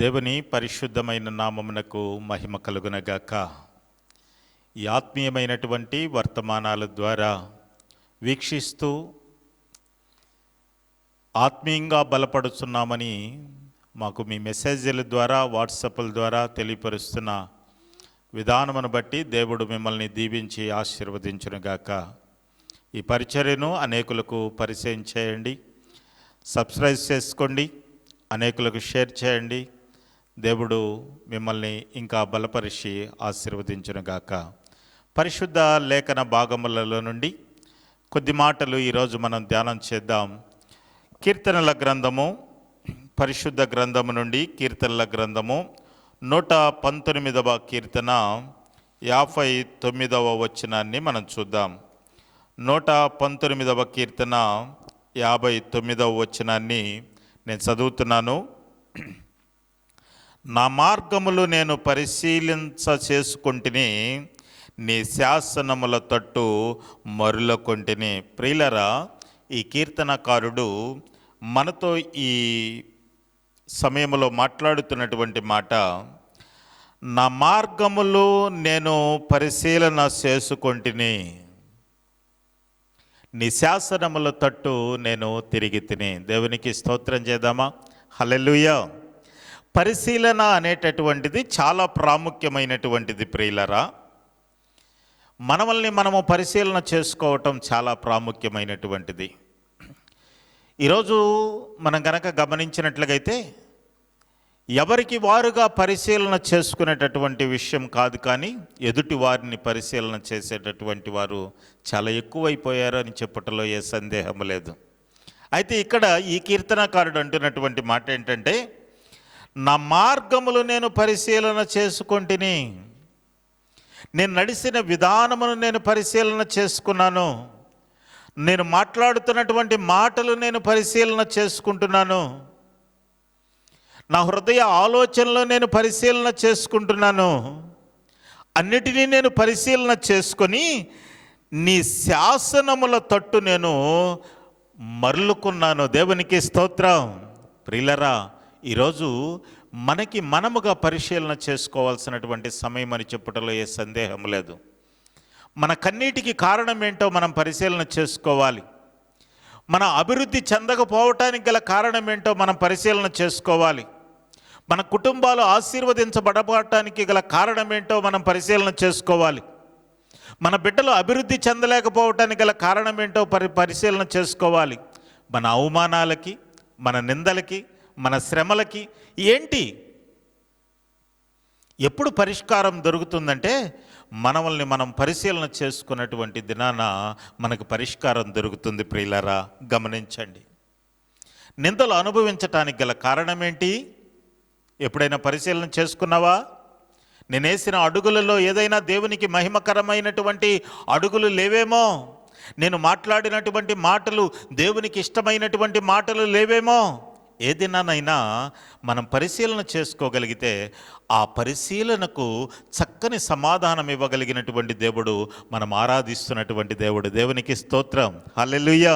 దేవుని పరిశుద్ధమైన నామమునకు మహిమ కలుగునగాక. ఈ ఆత్మీయమైనటువంటి వర్తమానాల ద్వారా వీక్షిస్తూ ఆత్మీయంగా బలపడుతున్నామని మాకు మీ మెసేజ్ల ద్వారా వాట్సాప్ల ద్వారా తెలియపరుస్తున్న విధానమును బట్టి దేవుడు మిమ్మల్ని దీవించి ఆశీర్వదించునుగాక. ఈ పరిచర్యను అనేకులకు పరిచయం చేయండి, సబ్స్క్రైబ్ చేసుకోండి, అనేకులకు షేర్ చేయండి. దేవుడు మిమ్మల్ని ఇంకా బలపరిచి ఆశీర్వదించునుగాక. పరిశుద్ధ లేఖన భాగములలో నుండి కొద్ది మాటలు ఈరోజు మనం ధ్యానం చేద్దాం. కీర్తనల గ్రంథము, పరిశుద్ధ గ్రంథము నుండి కీర్తనల గ్రంథము 119వ కీర్తన 59వ వచనాన్ని మనం చూద్దాం. 119వ కీర్తన 59వ వచనాన్ని నేను చదువుతున్నాను. నా మార్గములు నేను పరిశీలించ చేసుకుంటుని, నీ శాసనముల తట్టు మరులకొంటిని. ప్రియులరా, ఈ కీర్తనకారుడు మనతో ఈ సమయంలో మాట్లాడుతున్నటువంటి మాట, నా మార్గములు నేను పరిశీలన చేసుకొంటిని, నీ శాసనముల తట్టు నేను తిరిగి తిని. దేవునికి స్తోత్రం చేద్దామా? హల్లెలూయా. పరిశీలన అనేటటువంటిది చాలా ప్రాముఖ్యమైనటువంటిది. ప్రియులరా, మనల్ని మనము పరిశీలన చేసుకోవటం చాలా ప్రాముఖ్యమైనటువంటిది. ఈరోజు మనం కనుక గమనించినట్లయితే ఎవరికి వారుగా పరిశీలన చేసుకునేటటువంటి విషయం కాదు, కానీ ఎదుటి వారిని పరిశీలన చేసేటటువంటి వారు చాలా ఎక్కువైపోయారు అని చెప్పటంలో ఏ సందేహం లేదు. అయితే ఇక్కడ ఈ కీర్తనకారుడు అంటున్నటువంటి మాట ఏంటంటే, నా మార్గములు నేను పరిశీలన చేసుకొంటిని, నేను నడిచిన విధానమును నేను పరిశీలన చేసుకున్నాను, నేను మాట్లాడుతున్నటువంటి మాటలు నేను పరిశీలన చేసుకుంటున్నాను, నా హృదయ ఆలోచనలు నేను పరిశీలన చేసుకుంటున్నాను, అన్నిటినీ నేను పరిశీలన చేసుకొని నీ శాసనముల తట్టు నేను మరలుకున్నాను. దేవునికి స్తోత్రం. ప్రియులరా, ఈరోజు మనకి మనముగా పరిశీలన చేసుకోవాల్సినటువంటి సమయం అని చెప్పటంలో ఏ సందేహం లేదు. మన కన్నీటికి కారణం ఏంటో మనం పరిశీలన చేసుకోవాలి. మన అభివృద్ధి చెందకపోవటానికి గల కారణం ఏంటో మనం పరిశీలన చేసుకోవాలి. మన కుటుంబాలు ఆశీర్వదించబడటానికి గల కారణం ఏంటో మనం పరిశీలన చేసుకోవాలి. మన బిడ్డలు అభివృద్ధి చెందలేకపోవటానికి గల కారణం ఏంటో పరిశీలన చేసుకోవాలి. మన అవమానాలకి, మన నిందలకి, మన శ్రమలకి ఏంటి, ఎప్పుడు పరిష్కారం దొరుకుతుందంటే మనల్ని మనం పరిశీలన చేసుకున్నటువంటి దినాన మనకు పరిష్కారం దొరుకుతుంది. ప్రియులారా, గమనించండి. నిందలు అనుభవించటానికి గల కారణం ఏంటి? ఎప్పుడైనా పరిశీలన చేసుకున్నావా? నేనేసిన అడుగులలో ఏదైనా దేవునికి మహిమకరమైనటువంటి అడుగులు లేవేమో, నేను మాట్లాడినటువంటి మాటలు దేవునికి ఇష్టమైనటువంటి మాటలు లేవేమో. ఏదినానైనా మనం పరిశీలన చేసుకోగలిగితే ఆ పరిశీలనకు చక్కని సమాధానం ఇవ్వగలిగినటువంటి దేవుడు మనం ఆరాధిస్తున్నటువంటి దేవుడు. దేవునికి స్తోత్రం. హల్లెలూయా.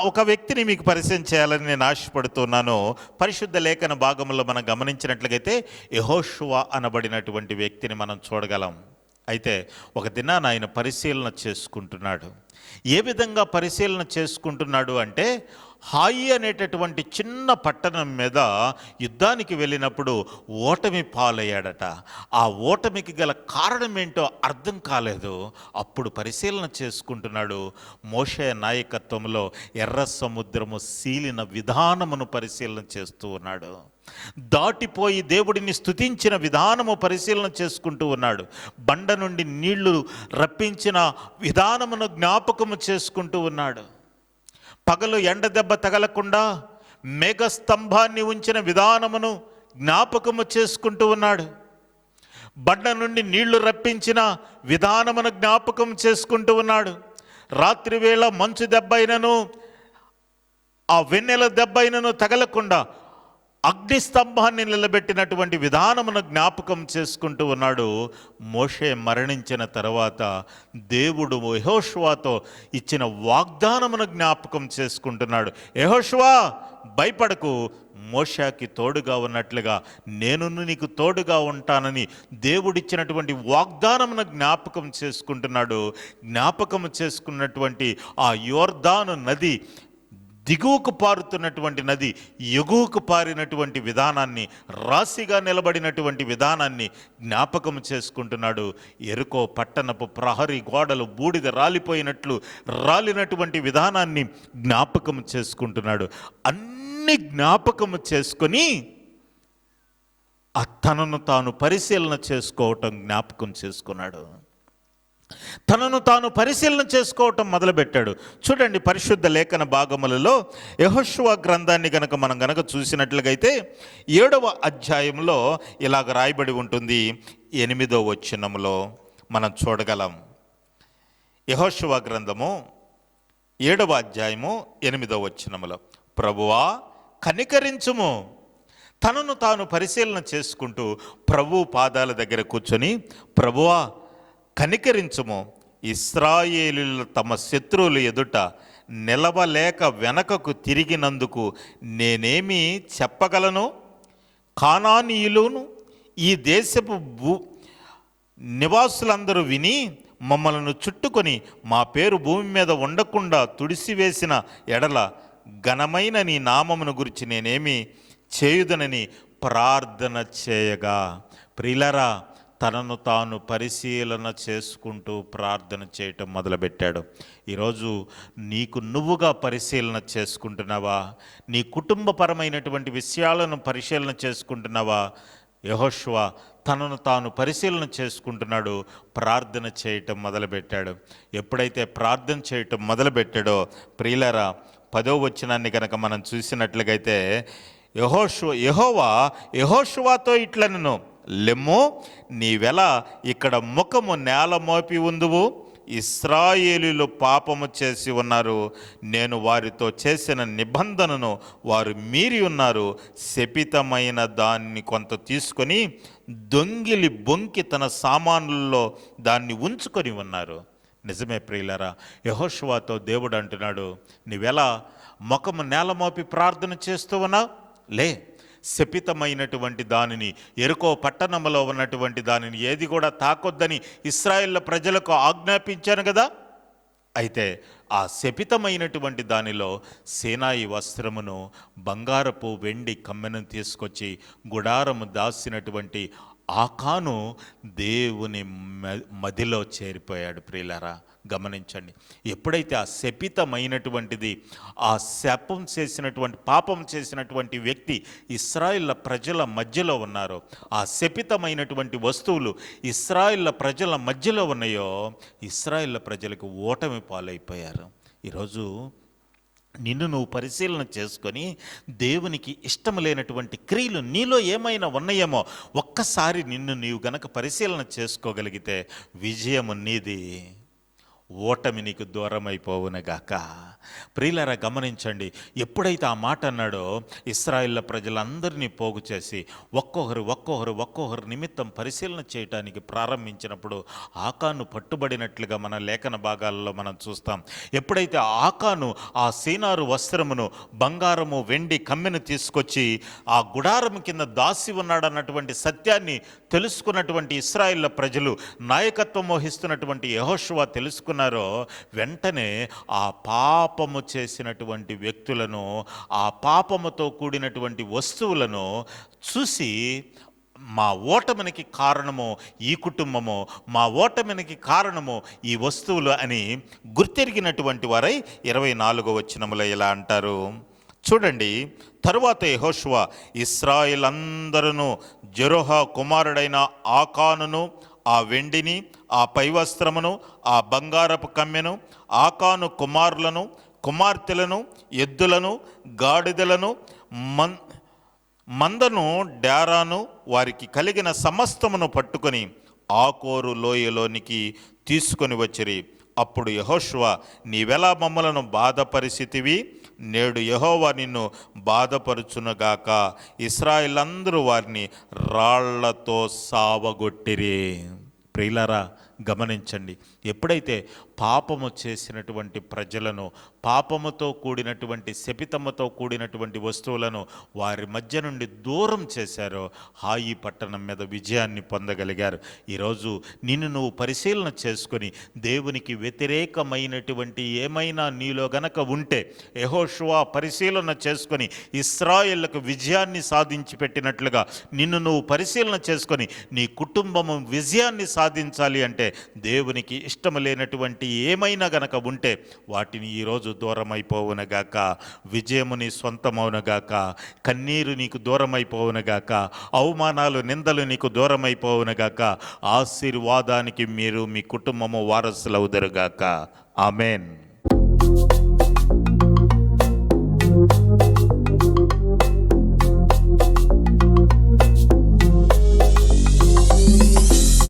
ఒక వ్యక్తిని మీకు పరిచయం చేయాలని నేను ఆశపడుతున్నాను. పరిశుద్ధ లేఖన భాగంలో మనం గమనించినట్లయితే యెహోషువ అనబడినటువంటి వ్యక్తిని మనం చూడగలం. అయితే ఒక దినాన ఆయన పరిశీలన చేసుకుంటున్నాడు. ఏ విధంగా పరిశీలన చేసుకుంటున్నాడు అంటే, హాయి అనేటటువంటి చిన్న పట్టణం మీద యుద్ధానికి వెళ్ళినప్పుడు ఓటమి పాలయ్యాడట. ఆ ఓటమికి గల కారణం ఏంటో అర్థం కాలేదు. అప్పుడు పరిశీలన చేసుకుంటున్నాడు. మోషే నాయకత్వంలో ఎర్ర సముద్రము సీలిన విధానమును పరిశీలన చేస్తూ ఉన్నాడు. దాటిపోయి దేవుడిని స్తుతించిన విధానము పరిశీలన చేసుకుంటూ ఉన్నాడు. బండ నుండి నీళ్లు రప్పించిన విధానమును జ్ఞాపకము చేసుకుంటూ ఉన్నాడు. పగలు ఎండ దెబ్బ తగలకుండా మేఘస్తంభాన్ని ఉంచిన విధానమును జ్ఞాపకము చేసుకుంటూ ఉన్నాడు. బండ నుండి నీళ్లు రప్పించిన విధానమును జ్ఞాపకం చేసుకుంటూ ఉన్నాడు. రాత్రి వేళ మంచు దెబ్బైనను ఆ వెన్నెల దెబ్బైనను తగలకుండా అగ్నిస్తంభాన్ని నిలబెట్టినటువంటి విధానమును జ్ఞాపకం చేసుకుంటూ ఉన్నాడు. మోషే మరణించిన తర్వాత దేవుడు యెహోషువతో ఇచ్చిన వాగ్దానమును జ్ఞాపకం చేసుకుంటున్నాడు. యెహోషువ, భయపడకు, మోషేకి తోడుగా ఉన్నట్లుగా నేను నీకు తోడుగా ఉంటానని దేవుడిచ్చినటువంటి వాగ్దానమును జ్ఞాపకం చేసుకుంటున్నాడు. జ్ఞాపకం చేసుకున్నటువంటి ఆ యోర్దాను నది, దిగువకు పారుతున్నటువంటి నది ఎగువకు పారినటువంటి విధానాన్ని, రాశిగా నిలబడినటువంటి విధానాన్ని జ్ఞాపకం చేసుకుంటున్నాడు. ఎరుకో పట్టణపు ప్రహరీ గోడలు బూడిద రాలిపోయినట్లు రాలినటువంటి విధానాన్ని జ్ఞాపకం చేసుకుంటున్నాడు. అన్ని జ్ఞాపకం చేసుకొని తనను తాను పరిశీలన చేసుకోవటం జ్ఞాపకం చేసుకున్నాడు. తనను తాను పరిశీలన చేసుకోవటం మొదలుపెట్టాడు. చూడండి, పరిశుద్ధ లేఖన భాగములలో యెహోషువ గ్రంథాన్ని మనం గనక చూసినట్లుగైతే 7వ అధ్యాయంలో ఇలాగ రాయబడి ఉంటుంది. 8వ వచనములో మనం చూడగలం. యెహోషువ గ్రంథము 7వ అధ్యాయము 8వ వచనములో, ప్రభువా కనికరించుము. తనను తాను పరిశీలన చేసుకుంటూ ప్రభు పాదాల దగ్గర కూర్చొని, ప్రభువా కనికరించుము, ఇశ్రాయేలీయులు తమ శత్రువుల ఎదుట నిలవలేక వెనకకు తిరిగినందుకు నేనేమి చెప్పగలను? కానానీయులును ఈ దేశపు నివాసులందరూ విని మమ్మలను చుట్టుకొని మా పేరు భూమి మీద ఉండకుండా తుడిసివేసిన ఎడల ఘనమైన నీ నామమును గురించి నేనేమి చేయుదనని ప్రార్థన చేయగా. ప్రియులారా, తనను తాను పరిశీలన చేసుకుంటూ ప్రార్థన చేయటం మొదలుపెట్టాడు. ఈరోజు నీకు నువ్వుగా పరిశీలన చేసుకుంటున్నావా? నీ కుటుంబపరమైనటువంటి విషయాలను పరిశీలన చేసుకుంటున్నావా? యెహోషువ తనను తాను పరిశీలన చేసుకుంటున్నాడు, ప్రార్థన చేయటం మొదలుపెట్టాడు. ఎప్పుడైతే ప్రార్థన చేయటం మొదలుపెట్టాడో ప్రియులారా, 10వ వచనాన్ని కనుక మనం చూసినట్లుగైతే యెహోవా యెహోషువతో ఇట్లనెను, లెమ్ము, నీవెల ఇక్కడ ముఖము నేల మోపి ఉందువు. ఇశ్రాయేలీయులు పాపము చేసి ఉన్నారు, నేను వారితో చేసిన నిబంధనను వారు మీరి ఉన్నారు. శపితమైన దాన్ని కొంత తీసుకొని దొంగిలి బొంకి తన సామానుల్లో దాన్ని ఉంచుకొని ఉన్నారు. నిజమే ప్రియులారా, యెహోషువతో దేవుడు అంటున్నాడు, నీవెలా ముఖము నేల మోపి ప్రార్థన చేస్తూ ఉన్నావు? లే, శపితమైనటువంటి దానిని, ఎరుకో పట్టణంలో ఉన్నటువంటి దానిని ఏది కూడా తాకొద్దని ఇశ్రాయేలు ప్రజలకు ఆజ్ఞాపించాను కదా. అయితే ఆ శపితమైనటువంటి దానిలో సేనాయి వస్త్రమును, బంగారపు వెండి కమ్మెను తీసుకొచ్చి గుడారము దాసినటువంటి ఆకాను దేవుని మదిలో చేరిపోయాడు. ప్రియులారా, గమనించండి, ఎప్పుడైతే ఆ శపితమైనటువంటిది, ఆ శాపం చేసినటువంటి, పాపం చేసినటువంటి వ్యక్తి ఇశ్రాయేలు ప్రజల మధ్యలో ఉన్నారో, ఆ శపితమైనటువంటి వస్తువులు ఇశ్రాయేలు ప్రజల మధ్యలో ఉన్నాయో, ఇశ్రాయేలు ప్రజలకు ఓటమి పాలైపోయారు. ఈరోజు నిన్ను నువ్వు పరిశీలన చేసుకొని దేవునికి ఇష్టం లేనటువంటి క్రియలు నీలో ఏమైనా ఉన్నాయేమో ఒక్కసారి నిన్ను నీవు గనక పరిశీలన చేసుకోగలిగితే విజయము నీది, ఓటమి నీకు దూరం అయిపోవునగాక. ప్రియులారా, గమనించండి, ఎప్పుడైతే ఆ మాట అన్నాడో ఇశ్రాయేలు ప్రజలందరినీ పోగు చేసి ఒక్కొక్కరు నిమిత్తం పరిశీలన చేయటానికి ప్రారంభించినప్పుడు ఆకాను పట్టుబడినట్లుగా మన లేఖన భాగాలలో మనం చూస్తాం. ఎప్పుడైతే ఆకాను ఆ సీనారు వస్త్రమును, బంగారము వెండి కమ్మెను తీసుకొచ్చి ఆ గుడారం కింద దాసి ఉన్నాడన్నటువంటి సత్యాన్ని తెలుసుకున్నటువంటి ఇశ్రాయేలు ప్రజలు, నాయకత్వం వహిస్తున్నటువంటి యెహోషువ తెలుసుకున్నారో, వెంటనే ఆ పాపము చేసినటువంటి వ్యక్తులను, ఆ పాపముతో కూడినటువంటి వస్తువులను చూసి మా ఓటమికి కారణము ఈ కుటుంబము, మా ఓటమికి కారణము ఈ వస్తువులు అని గుర్తెరిగినటువంటి వారై 24వ వచనములో ఇలా అంటారు. చూడండి, తరువాత యెహోషువ ఇశ్రాయేలందరూ జెరహ కుమారుడైన ఆకానును, ఆ వెండిని, ఆ పైవస్త్రమును, ఆ బంగారపు కమ్మెను, ఆకాను కుమారులను, కుమార్తెలను, ఎద్దులను, గాడిదలను, మందను, డేరాను, వారికి కలిగిన సమస్తమును పట్టుకొని ఆకోరు లోయలోనికి తీసుకొని వచ్చిరి. అప్పుడు యెహోషువ, నీవెలా మమ్మలను బాధపరిస్థితివి? నేడు యెహోవా నిన్ను బాధపరుచునుగాక. ఇశ్రాయేలందరూ వారిని రాళ్లతో సావగొట్టిరి. ప్రియులారా, గమనించండి, ఎప్పుడైతే పాపము చేసినటువంటి ప్రజలను, పాపముతో కూడినటువంటి శపితముతో కూడినటువంటి వస్తువులను వారి మధ్య నుండి దూరం చేశారో హాయి పట్టణం మీద విజయాన్ని పొందగలిగారు. ఈరోజు నిన్ను నువ్వు పరిశీలన చేసుకొని దేవునికి వ్యతిరేకమైనటువంటి ఏమైనా నీలో గనక ఉంటే యెహోషువ పరిశీలన చేసుకొని ఇశ్రాయేలుకు విజయాన్ని సాధించి పెట్టినట్లుగా నిన్ను నువ్వు పరిశీలన చేసుకొని నీ కుటుంబము విజయాన్ని సాధించాలి అంటే దేవునికి ఇష్టము లేనటువంటి ఏమైనా గనక ఉంటే వాటిని ఈరోజు దూరమైపోవునగాక. విజయము నీ సొంతమవునగాక. కన్నీరు నీకు దూరమైపోవునగాక. అవమానాలు నిందలు నీకు దూరమైపోవునగాక. ఆశీర్వాదానికి మీరు మీ కుటుంబము వారసులవుదురుగాక. ఆమేన్.